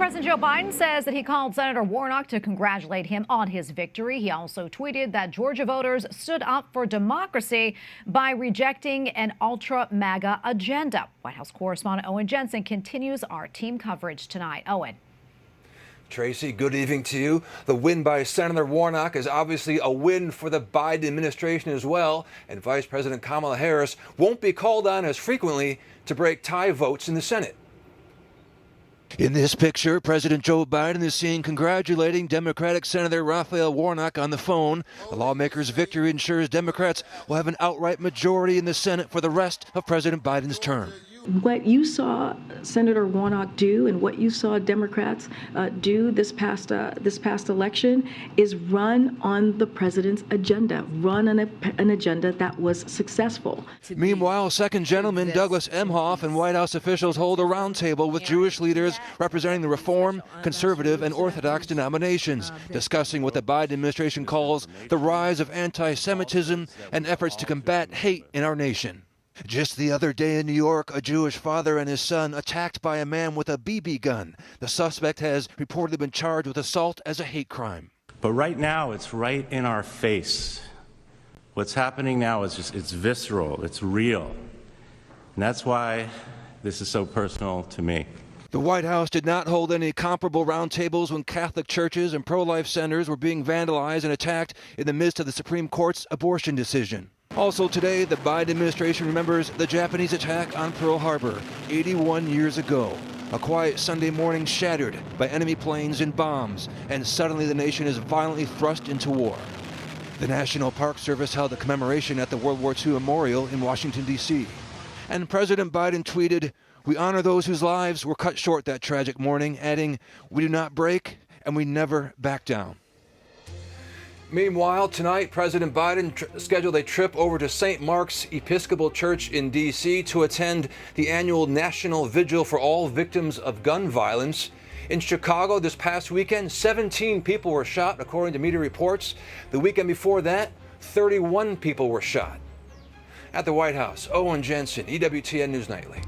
President Joe Biden says that he called Senator Warnock to congratulate him on his victory. He also tweeted that Georgia voters stood up for democracy by rejecting an ultra-MAGA agenda. White House Correspondent Owen Jensen continues our team coverage tonight. Owen. Tracy, good evening to you. The win by Senator Warnock is obviously a win for the Biden administration as well, and Vice President Kamala Harris won't be called on as frequently to break tie votes in the Senate. In this picture, President Joe Biden is seen congratulating Democratic Senator Raphael Warnock on the phone. The lawmaker's victory ensures Democrats will have an outright majority in the Senate for the rest of President Biden's term. What you saw Senator Warnock do and what you saw Democrats do this past election is run on the president's agenda, run on an agenda that was successful. Meanwhile, Second Gentleman Douglas Emhoff and White House officials hold a roundtable with Jewish leaders representing the Reform, Conservative, and Orthodox denominations, discussing what the Biden administration calls the rise of antisemitism and efforts to combat hate in our nation. Just the other day in New York, a Jewish father and his son attacked by a man with a BB gun. The suspect has reportedly been charged with assault as a hate crime. But right now, it's right in our face. What's happening now is it's visceral, it's real. And that's why this is so personal to me. The White House did not hold any comparable roundtables when Catholic churches and pro-life centers were being vandalized and attacked in the midst of the Supreme Court's abortion decision. Also today, the Biden administration remembers the Japanese attack on Pearl Harbor 81 years ago. A quiet Sunday morning shattered by enemy planes and bombs, and suddenly the nation is violently thrust into war. The National Park Service held a commemoration at the World War II Memorial in Washington, D.C. And President Biden tweeted, "We honor those whose lives were cut short that tragic morning," adding, "We do not break and we never back down." Meanwhile, tonight, President Biden scheduled a trip over to St. Mark's Episcopal Church in D.C. to attend the annual National Vigil for all victims of gun violence. In Chicago this past weekend, 17 people were shot, according to media reports. The weekend before that, 31 people were shot. At the White House, Owen Jensen, EWTN News Nightly.